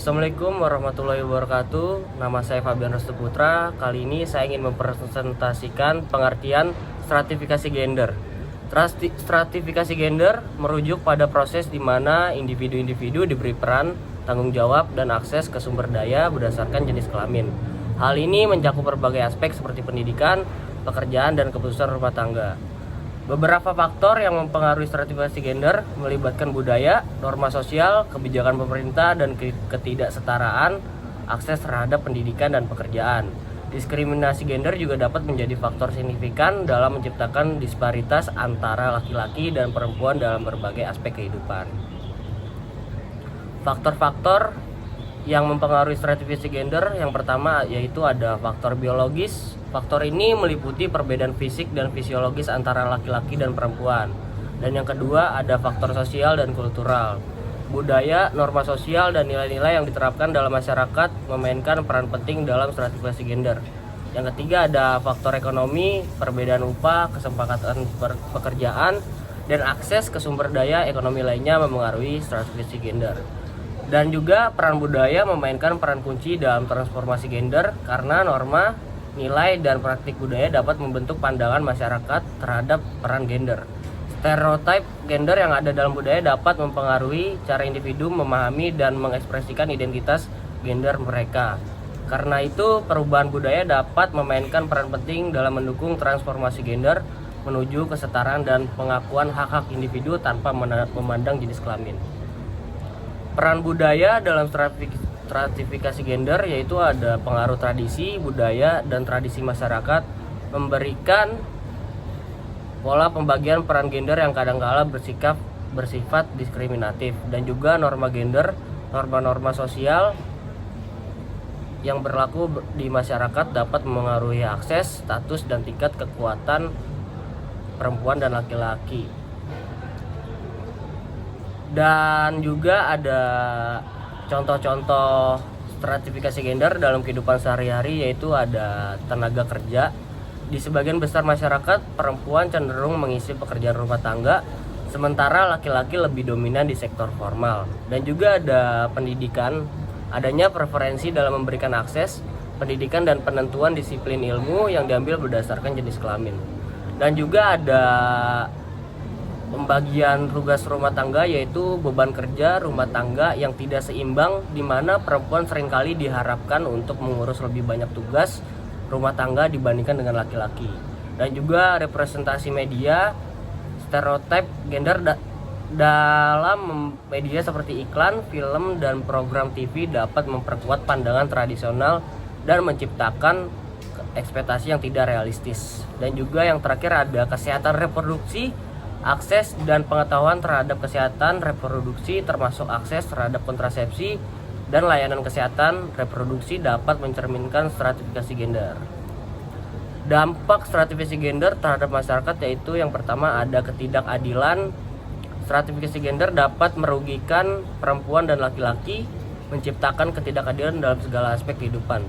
Assalamualaikum warahmatullahi wabarakatuh. Nama saya Fabian Restu Putra. Kali ini saya ingin mempresentasikan pengertian stratifikasi gender. Stratifikasi gender merujuk pada proses di mana individu-individu diberi peran, tanggung jawab, dan akses ke sumber daya berdasarkan jenis kelamin. Hal ini mencakup berbagai aspek seperti pendidikan, pekerjaan, dan keputusan rumah tangga. Beberapa faktor yang mempengaruhi stratifikasi gender melibatkan budaya, norma sosial, kebijakan pemerintah, dan ketidaksetaraan akses terhadap pendidikan dan pekerjaan. Diskriminasi gender juga dapat menjadi faktor signifikan dalam menciptakan disparitas antara laki-laki dan perempuan dalam berbagai aspek kehidupan. Faktor-faktor yang mempengaruhi stratifikasi gender yang pertama yaitu ada faktor biologis. Faktor ini meliputi perbedaan fisik dan fisiologis antara laki-laki dan perempuan. Dan yang kedua ada faktor sosial dan kultural. Budaya, norma sosial, dan nilai-nilai yang diterapkan dalam masyarakat memainkan peran penting dalam stratifikasi gender. Yang ketiga ada faktor ekonomi, perbedaan upah, kesepakatan pekerjaan, dan akses ke sumber daya ekonomi lainnya memengaruhi stratifikasi gender. Dan juga peran budaya memainkan peran kunci dalam transformasi gender karena norma, nilai, dan praktik budaya dapat membentuk pandangan masyarakat terhadap peran gender. Stereotip gender yang ada dalam budaya dapat mempengaruhi cara individu memahami dan mengekspresikan identitas gender mereka. Karena itu, perubahan budaya dapat memainkan peran penting dalam mendukung transformasi gender menuju kesetaraan dan pengakuan hak-hak individu tanpa memandang jenis kelamin. Peran budaya dalam stratifikasi gender yaitu ada pengaruh tradisi, budaya, dan tradisi masyarakat memberikan pola pembagian peran gender yang kadangkala bersifat diskriminatif, dan juga norma gender, norma-norma sosial yang berlaku di masyarakat dapat memengaruhi akses, status, dan tingkat kekuatan perempuan dan laki-laki. Dan juga ada contoh-contoh stratifikasi gender dalam kehidupan sehari-hari yaitu ada tenaga kerja. Di sebagian besar masyarakat, perempuan cenderung mengisi pekerjaan rumah tangga, sementara laki-laki lebih dominan di sektor formal. Dan juga ada pendidikan, adanya preferensi dalam memberikan akses pendidikan dan penentuan disiplin ilmu yang diambil berdasarkan jenis kelamin. Dan juga ada pembagian tugas rumah tangga yaitu beban kerja rumah tangga yang tidak seimbang, di mana perempuan seringkali diharapkan untuk mengurus lebih banyak tugas rumah tangga dibandingkan dengan laki-laki. Dan juga representasi media, stereotip gender dalam media seperti iklan, film, dan program TV dapat memperkuat pandangan tradisional dan menciptakan ekspektasi yang tidak realistis. Dan juga yang terakhir ada kesehatan reproduksi. Akses dan pengetahuan terhadap kesehatan reproduksi termasuk akses terhadap kontrasepsi dan layanan kesehatan reproduksi dapat mencerminkan stratifikasi gender. Dampak stratifikasi gender terhadap masyarakat yaitu yang pertama ada ketidakadilan. Stratifikasi gender dapat merugikan perempuan dan laki-laki, menciptakan ketidakadilan dalam segala aspek kehidupan.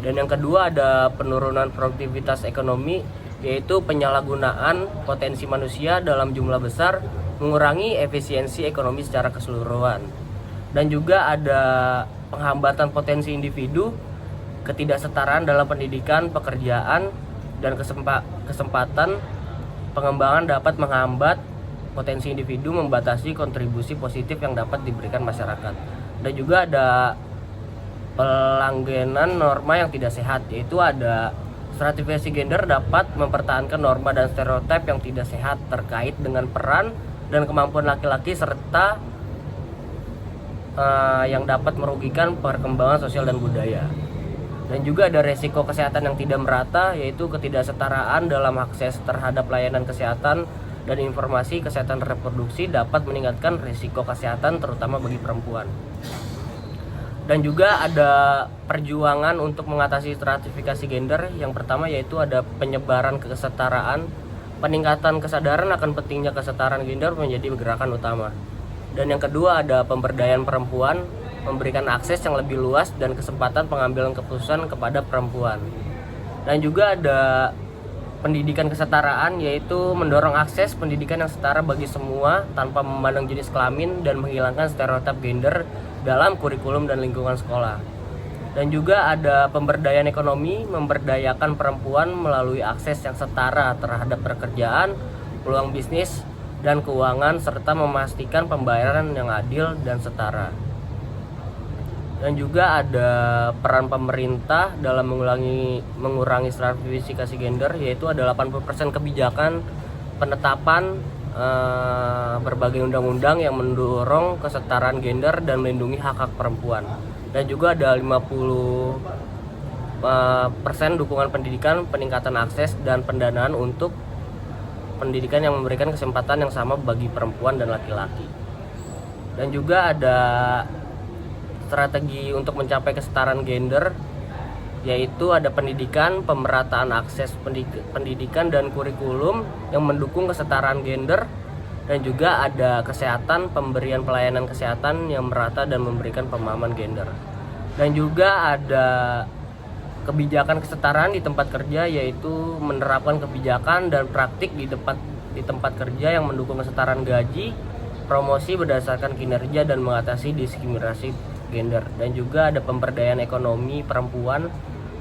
Dan yang kedua ada penurunan produktivitas ekonomi, yaitu penyalahgunaan potensi manusia dalam jumlah besar, mengurangi efisiensi ekonomi secara keseluruhan. Dan juga ada penghambatan potensi individu, ketidaksetaraan dalam pendidikan, pekerjaan, dan kesempatan pengembangan dapat menghambat potensi individu, membatasi kontribusi positif yang dapat diberikan masyarakat. Dan juga ada pelanggaran norma yang tidak sehat, yaitu ada stratifikasi gender dapat mempertahankan norma dan stereotip yang tidak sehat terkait dengan peran dan kemampuan laki-laki serta yang dapat merugikan perkembangan sosial dan budaya. Dan juga ada resiko kesehatan yang tidak merata, yaitu ketidaksetaraan dalam akses terhadap layanan kesehatan dan informasi kesehatan reproduksi dapat meningkatkan risiko kesehatan terutama bagi perempuan. Dan juga ada perjuangan untuk mengatasi stratifikasi gender. Yang pertama yaitu ada penyebaran kesetaraan. Peningkatan kesadaran akan pentingnya kesetaraan gender menjadi gerakan utama. Dan yang kedua ada pemberdayaan perempuan, memberikan akses yang lebih luas dan kesempatan pengambilan keputusan kepada perempuan. Dan juga ada pendidikan kesetaraan, yaitu mendorong akses pendidikan yang setara bagi semua tanpa memandang jenis kelamin dan menghilangkan stereotip gender dalam kurikulum dan lingkungan sekolah. Dan juga ada pemberdayaan ekonomi, memberdayakan perempuan melalui akses yang setara terhadap pekerjaan, peluang bisnis, dan keuangan, serta memastikan pembayaran yang adil dan setara. Dan juga ada peran pemerintah dalam mengurangi stratifikasi gender, yaitu ada 80% kebijakan penetapan berbagai undang-undang yang mendorong kesetaraan gender dan melindungi hak-hak perempuan. Dan juga ada 50% dukungan pendidikan, peningkatan akses dan pendanaan untuk pendidikan yang memberikan kesempatan yang sama bagi perempuan dan laki-laki. Dan juga ada strategi untuk mencapai kesetaraan gender, yaitu ada pendidikan, pemerataan akses pendidikan dan kurikulum yang mendukung kesetaraan gender, dan juga ada kesehatan, pemberian pelayanan kesehatan yang merata dan memberikan pemahaman gender. Dan juga ada kebijakan kesetaraan di tempat kerja, yaitu menerapkan kebijakan dan praktik di tempat kerja yang mendukung kesetaraan gaji, promosi berdasarkan kinerja, dan mengatasi diskriminasi gender. Dan juga ada pemberdayaan ekonomi perempuan,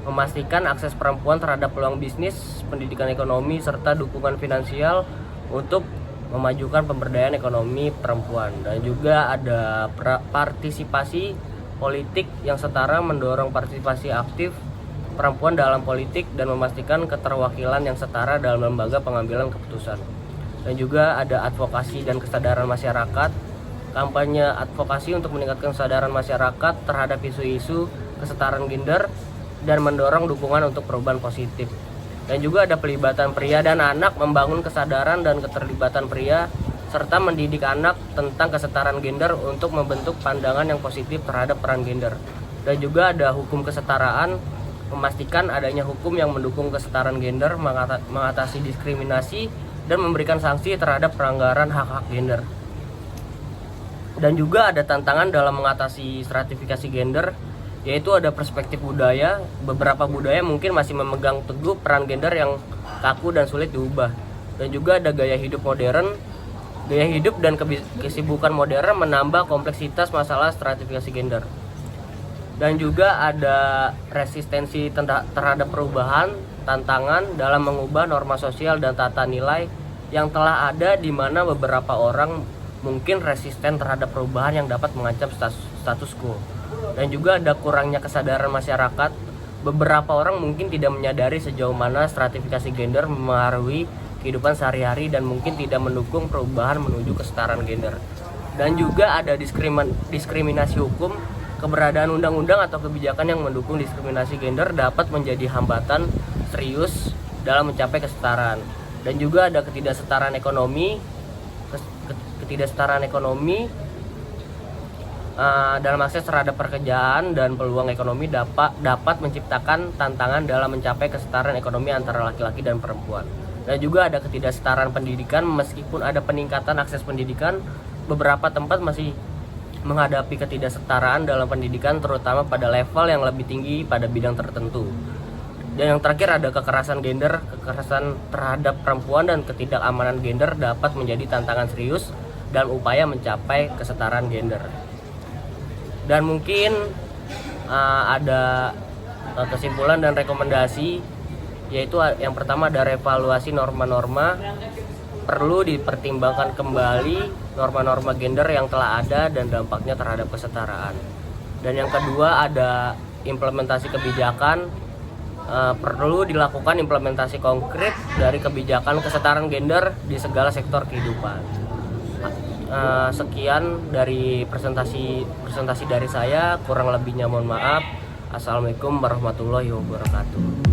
memastikan akses perempuan terhadap peluang bisnis, pendidikan ekonomi, serta dukungan finansial untuk memajukan pemberdayaan ekonomi perempuan. Dan juga ada partisipasi politik yang setara, mendorong partisipasi aktif perempuan dalam politik dan memastikan keterwakilan yang setara dalam lembaga pengambilan keputusan. Dan juga ada advokasi dan kesadaran masyarakat, kampanye advokasi untuk meningkatkan kesadaran masyarakat terhadap isu-isu kesetaraan gender dan mendorong dukungan untuk perubahan positif. Dan juga ada pelibatan pria dan anak, membangun kesadaran dan keterlibatan pria serta mendidik anak tentang kesetaraan gender untuk membentuk pandangan yang positif terhadap peran gender. Dan juga ada hukum kesetaraan, memastikan adanya hukum yang mendukung kesetaraan gender, mengatasi diskriminasi, dan memberikan sanksi terhadap pelanggaran hak-hak gender. Dan juga ada tantangan dalam mengatasi stratifikasi gender, yaitu ada perspektif budaya. Beberapa budaya mungkin masih memegang teguh peran gender yang kaku dan sulit diubah. Dan juga ada gaya hidup modern. Gaya hidup dan kesibukan modern menambah kompleksitas masalah stratifikasi gender. Dan juga ada resistensi terhadap perubahan, tantangan dalam mengubah norma sosial dan tata nilai yang telah ada, di mana beberapa orang mungkin resisten terhadap perubahan yang dapat mengancam status quo. Dan juga ada kurangnya kesadaran masyarakat. Beberapa orang mungkin tidak menyadari sejauh mana stratifikasi gender mempengaruhi kehidupan sehari-hari dan mungkin tidak mendukung perubahan menuju kesetaraan gender. Dan juga ada diskriminasi hukum. Keberadaan undang-undang atau kebijakan yang mendukung diskriminasi gender dapat menjadi hambatan serius dalam mencapai kesetaraan. Dan juga ada ketidaksetaraan ekonomi. Dalam akses terhadap pekerjaan dan peluang ekonomi dapat menciptakan tantangan dalam mencapai kesetaraan ekonomi antara laki-laki dan perempuan. Dan juga ada ketidaksetaraan pendidikan. Meskipun ada peningkatan akses pendidikan, beberapa tempat masih menghadapi ketidaksetaraan dalam pendidikan, terutama pada level yang lebih tinggi pada bidang tertentu. Dan yang terakhir ada kekerasan gender. Kekerasan terhadap perempuan dan ketidakamanan gender dapat menjadi tantangan serius dalam upaya mencapai kesetaraan gender. Dan mungkin ada kesimpulan dan rekomendasi, yaitu yang pertama ada revaluasi norma-norma. Perlu dipertimbangkan kembali norma-norma gender yang telah ada dan dampaknya terhadap kesetaraan. Dan yang kedua ada implementasi kebijakan. Perlu dilakukan implementasi konkret dari kebijakan kesetaraan gender di segala sektor kehidupan. Sekian dari presentasi dari saya, kurang lebihnya mohon maaf. Assalamualaikum warahmatullahi wabarakatuh.